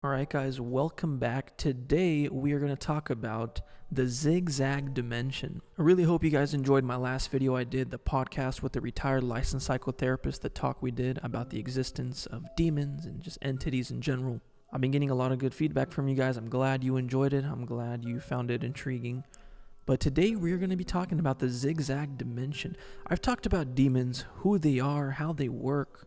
Alright guys, welcome back. Today we are going to talk about the Zigzag Dimension. I really hope you guys enjoyed my last video I did, the podcast with the retired licensed psychotherapist, the talk we did about the existence of demons and just entities in general. I've been getting a lot of good feedback from you guys. I'm glad you enjoyed it. I'm glad you found it intriguing. But today we're going to be talking about the Zigzag Dimension. I've talked about demons, who they are, how they work,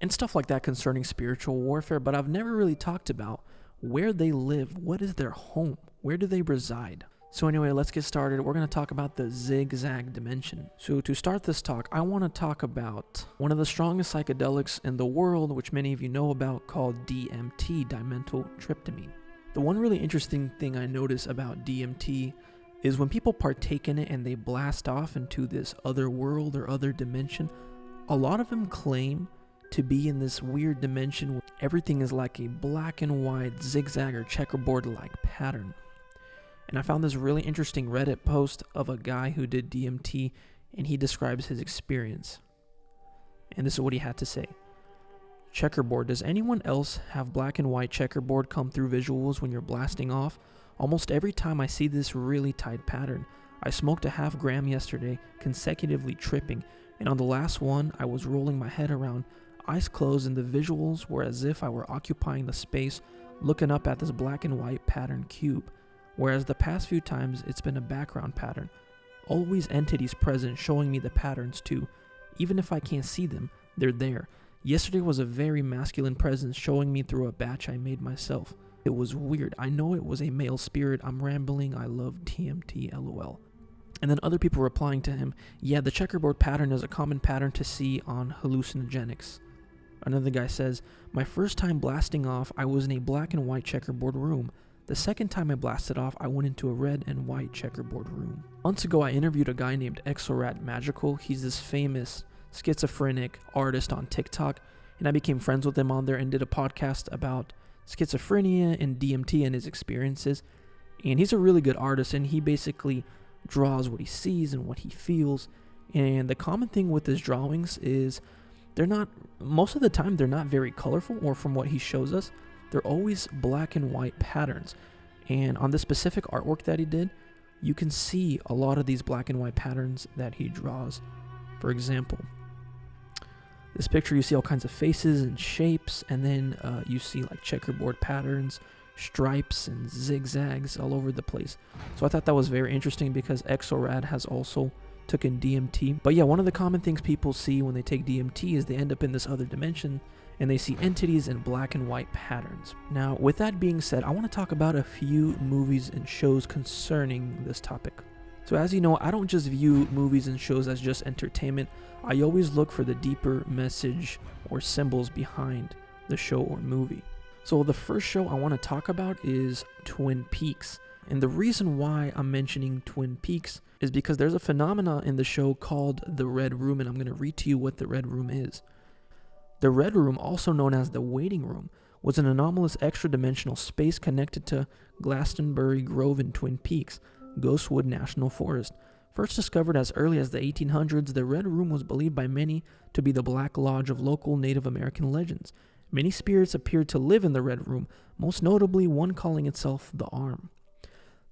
and stuff like that concerning spiritual warfare, but I've never really talked about where they live, what is their home, where do they reside. So anyway, let's get started. We're going to talk about the Zigzag Dimension. So to start this talk, I want to talk about one of the strongest psychedelics in the world, which many of you know about, called DMT, dimethyltryptamine. The one really interesting thing I notice about DMT is when people partake in it and they blast off into this other world or other dimension, a lot of them claim to be in this weird dimension where everything is like a black and white zigzag or checkerboard-like pattern. And I found this really interesting Reddit post of a guy who did DMT, and he describes his experience. And this is what he had to say. Checkerboard. Does anyone else have black and white checkerboard come through visuals when you're blasting off? Almost every time I see this really tight pattern. I smoked a half gram yesterday, consecutively tripping, and on the last one, I was rolling my head around, eyes closed, and the visuals were as if I were occupying the space, looking up at this black and white pattern cube, whereas the past few times it's been a background pattern. Always entities present showing me the patterns too. Even if I can't see them, they're there. Yesterday was a very masculine presence showing me through a batch I made myself. It was weird. I know it was a male spirit. I'm rambling. I love DMT, lol. And then other people replying to him, yeah, the checkerboard pattern is a common pattern to see on hallucinogenics. Another guy says, my first time blasting off, I was in a black and white checkerboard room. The second time I blasted off, I went into a red and white checkerboard room. Months ago, I interviewed a guy named Exorat Magical. He's this famous schizophrenic artist on TikTok, and I became friends with him on there and did a podcast about schizophrenia and DMT and his experiences. And he's a really good artist, and he basically draws what he sees and what he feels. And the common thing with his drawings is most of the time they're not very colorful, or from what he shows us, they're always black and white patterns. And on this specific artwork that he did, you can see a lot of these black and white patterns that he draws. For example, this picture, you see all kinds of faces and shapes, and then you see like checkerboard patterns, stripes, and zigzags all over the place. So I thought that was very interesting because Exorad has also took in DMT. But yeah, one of the common things people see when they take DMT is they end up in this other dimension and they see entities in black and white patterns. Now, with that being said, I want to talk about a few movies and shows concerning this topic. So as you know, I don't just view movies and shows as just entertainment. I always look for the deeper message or symbols behind the show or movie. So the first show I want to talk about is Twin Peaks. And the reason why I'm mentioning Twin Peaks is because there's a phenomena in the show called the Red Room, and I'm going to read to you what the Red Room is. The Red Room, also known as the Waiting Room, was an anomalous extra-dimensional space connected to Glastonbury Grove in Twin Peaks, Ghostwood National Forest. First discovered as early as the 1800s, the Red Room was believed by many to be the Black Lodge of local Native American legends. Many spirits appeared to live in the Red Room, most notably one calling itself the Arm.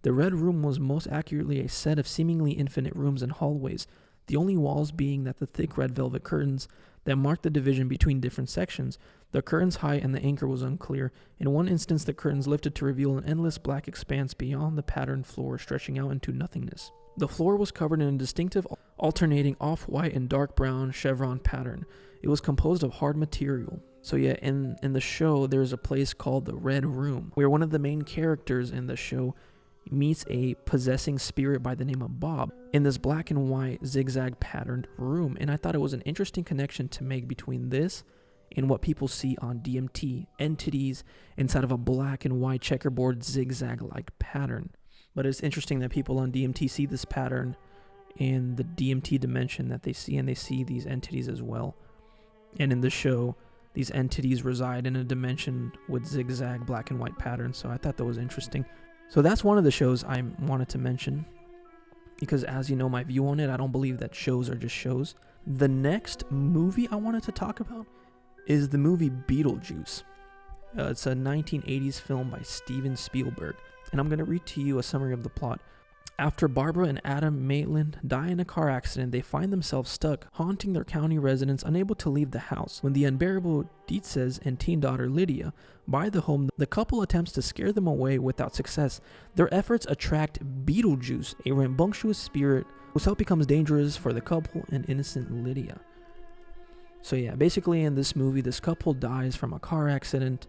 The Red Room was most accurately a set of seemingly infinite rooms and hallways, the only walls being that the thick red velvet curtains that marked the division between different sections. The curtain's height and the anchor was unclear. In one instance, the curtains lifted to reveal an endless black expanse beyond the patterned floor, stretching out into nothingness. The floor was covered in a distinctive alternating off-white and dark brown chevron pattern. It was composed of hard material. So yeah, in the show, there's a place called the Red Room, where one of the main characters in the show meets a possessing spirit by the name of Bob in this black and white zigzag patterned room. And I thought it was an interesting connection to make between this and what people see on DMT, entities inside of a black and white checkerboard zigzag-like pattern. But it's interesting that people on DMT see this pattern in the DMT dimension that they see, and they see these entities as well. And in the show, these entities reside in a dimension with zigzag black and white patterns, so I thought that was interesting. So that's one of the shows I wanted to mention, because as you know my view on it, I don't believe that shows are just shows. The next movie I wanted to talk about is the movie Beetlejuice. It's a 1980s film by Steven Spielberg, and I'm going to read to you a summary of the plot. After Barbara and Adam Maitland die in a car accident, they find themselves stuck, haunting their county residents, unable to leave the house. When the unbearable Dietzes and teen daughter Lydia buy the home, the couple attempts to scare them away without success. Their efforts attract Beetlejuice, a rambunctious spirit whose help becomes dangerous for the couple and innocent Lydia. So yeah, basically in this movie, this couple dies from a car accident,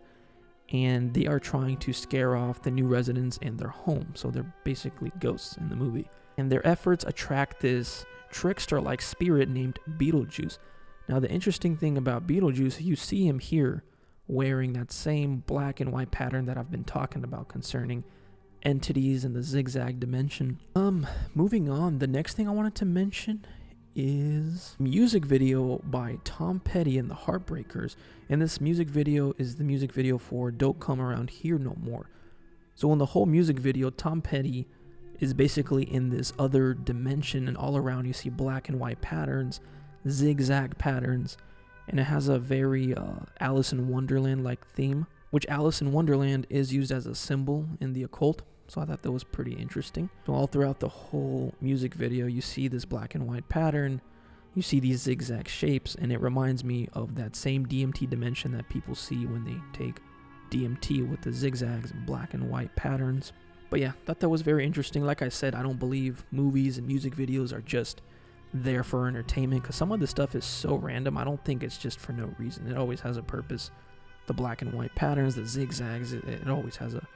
and they are trying to scare off the new residents in their home. So they're basically ghosts in the movie. And their efforts attract this trickster-like spirit named Beetlejuice. Now, the interesting thing about Beetlejuice, you see him here wearing that same black and white pattern that I've been talking about concerning entities in the Zigzag Dimension. Moving on, the next thing I wanted to mention is a music video by Tom Petty and the Heartbreakers, and this music video is the music video for Don't Come Around Here No More. So in the whole music video, Tom Petty is basically in this other dimension, and all around you see black and white patterns, zigzag patterns, and it has a very Alice in Wonderland like theme, which Alice in Wonderland is used as a symbol in the occult. So I thought that was pretty interesting. So all throughout the whole music video, you see this black and white pattern, you see these zigzag shapes, and it reminds me of that same DMT dimension that people see when they take DMT with the zigzags and black and white patterns. But yeah, thought that was very interesting. Like I said, I don't believe movies and music videos are just there for entertainment, because some of the stuff is so random. I don't think it's just for no reason. It always has a purpose. The black and white patterns, the zigzags, it always has a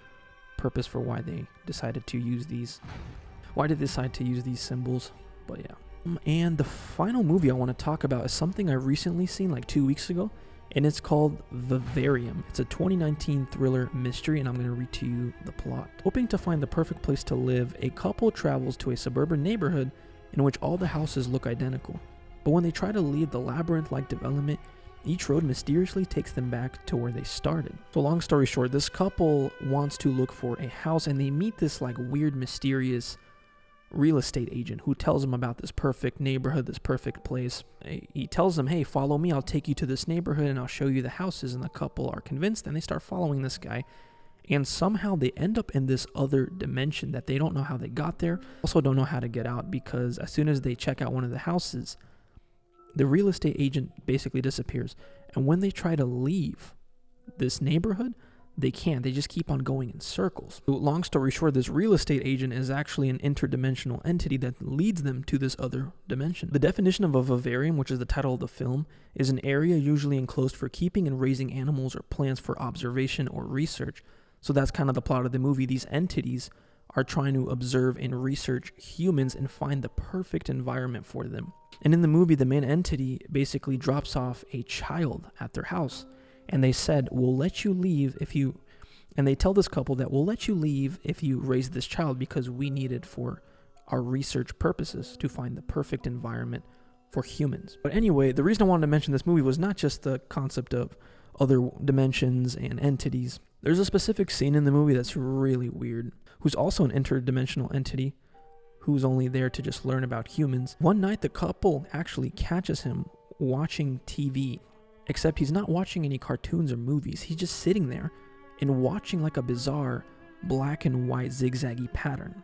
purpose for why they decided to use these. Why did they decide to use these symbols? But yeah. And the final movie I want to talk about is something I recently seen like 2 weeks ago, and it's called Vivarium. It's a 2019 thriller mystery, and I'm going to read to you the plot. Hoping to find the perfect place to live, a couple travels to a suburban neighborhood in which all the houses look identical. But when they try to leave the labyrinth-like development, each road mysteriously takes them back to where they started. So long story short, this couple wants to look for a house, and they meet this like weird, mysterious real estate agent who tells them about this perfect neighborhood, this perfect place. He tells them, hey, follow me, I'll take you to this neighborhood and I'll show you the houses. And the couple are convinced, and they start following this guy. And somehow they end up in this other dimension that they don't know how they got there. Also don't know how to get out, because as soon as they check out one of the houses, the real estate agent basically disappears. And when they try to leave this neighborhood, they can't. They just keep on going in circles. So long story short, this real estate agent is actually an interdimensional entity that leads them to this other dimension. The definition of a vivarium, which is the title of the film, is an area usually enclosed for keeping and raising animals or plants for observation or research. So that's kind of the plot of the movie. These entities are trying to observe and research humans and find the perfect environment for them. And in the movie, the main entity basically drops off a child at their house. And they said, we'll let you leave if you... And they tell this couple that we'll let you leave if you raise this child, because we need it for our research purposes to find the perfect environment for humans. But anyway, the reason I wanted to mention this movie was not just the concept of other dimensions and entities. There's a specific scene in the movie that's really weird, who's also an interdimensional entity who's only there to just learn about humans. One night, the couple actually catches him watching TV, except he's not watching any cartoons or movies. He's just sitting there and watching like a bizarre black and white zigzaggy pattern.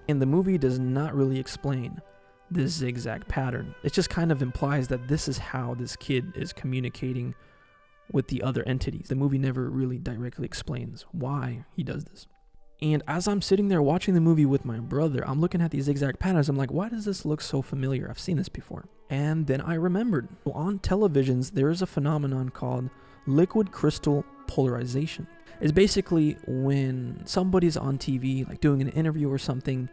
And the movie does not really explain this zigzag pattern. It just kind of implies that this is how this kid is communicating with the other entities. The movie never really directly explains why he does this. And as I'm sitting there watching the movie with my brother, I'm looking at these zigzag patterns. I'm like, why does this look so familiar? I've seen this before. And then I remembered. On televisions, there is a phenomenon called liquid crystal polarization. It's basically when somebody's on TV, like doing an interview or something,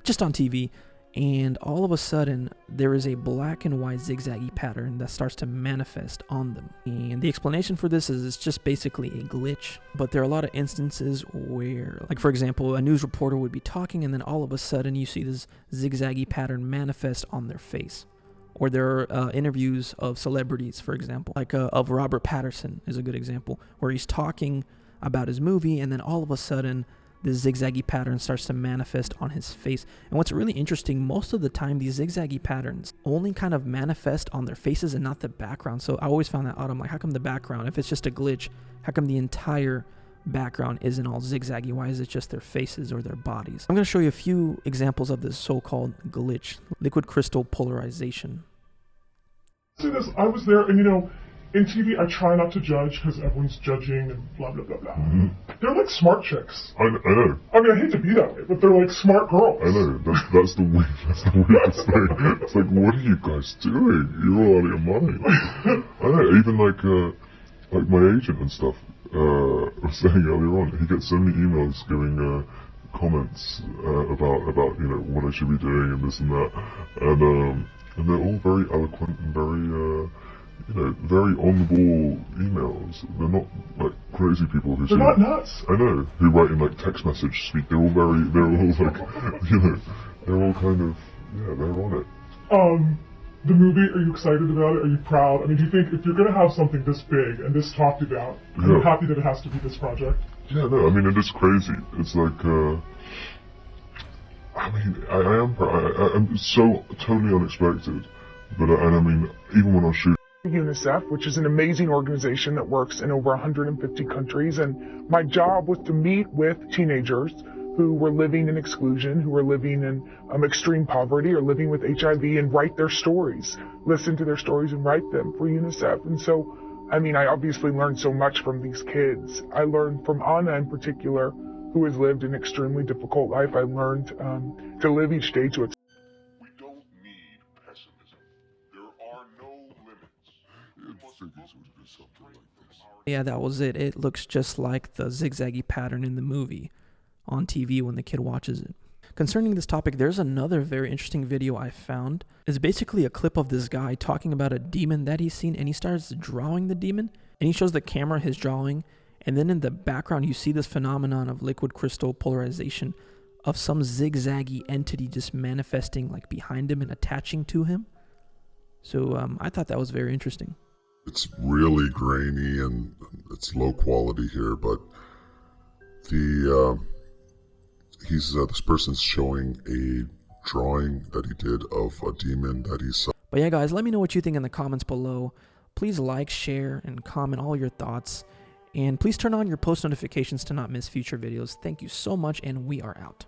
just on TV, and all of a sudden there is a black and white zigzaggy pattern that starts to manifest on them. And the explanation for this is it's just basically a glitch. But there are a lot of instances where, like for example, a news reporter would be talking and then all of a sudden you see this zigzaggy pattern manifest on their face. Or there are interviews of celebrities, for example, like of Robert Pattinson is a good example, where he's talking about his movie and then all of a sudden this zigzaggy pattern starts to manifest on his face. And what's really interesting, most of the time these zigzaggy patterns only kind of manifest on their faces and not the background. So I always found that out. I'm like, how come the background, if it's just a glitch, how come the entire background isn't all zigzaggy? Why is it just their faces or their bodies? I'm going to show you a few examples of this so-called glitch, liquid crystal polarization. See this, I was there, and you know, in TV I try not to judge because everyone's judging and blah blah blah blah. Mm-hmm. They're like smart chicks. I know. I mean, I hate to be that way, but they're like smart girls. I know. That's the weirdest thing. It's like, what are you guys doing? You're all out of your mind. I know. Even like my agent and stuff was saying earlier on, he gets so many emails giving comments about you know what I should be doing and this and that, and they're all very eloquent and very you know, very on the ball emails. They're not like crazy people who they're not nuts. I know, who write in like text message speak. They're all like, you know, they're all kind of, yeah, they're on it. The movie, are you excited about it? Are you proud? I mean, do you think if you're going to have something this big and this talked about, are you happy that it has to be this project? Yeah, no, I mean, it is crazy. It's like, I mean, I'm so totally unexpected. But, and I mean, even when I was shooting UNICEF, which is an amazing organization that works in over 150 countries, and my job was to meet with teenagers who were living in exclusion, who were living in extreme poverty or living with HIV, and write their stories, listen to their stories and write them for UNICEF. And so, I mean, I obviously learned so much from these kids. I learned from Anna in particular, who has lived an extremely difficult life. I learned to live each day to We don't need pessimism. There are no limits. Yeah, that was it. It looks just like the zigzaggy pattern in the movie on TV when the kid watches it. Concerning this topic, there's another very interesting video I found. It's basically a clip of this guy talking about a demon that he's seen, and he starts drawing the demon, and he shows the camera his drawing, and then in the background you see this phenomenon of liquid crystal polarization of some zigzaggy entity just manifesting like behind him and attaching to him. So I thought that was very interesting. It's really grainy and it's low quality here, but this person's showing a drawing that he did of a demon that he saw. But yeah, guys, let me know what you think in the comments below. Please like, share, and comment all your thoughts. And please turn on your post notifications to not miss future videos. Thank you so much, and we are out.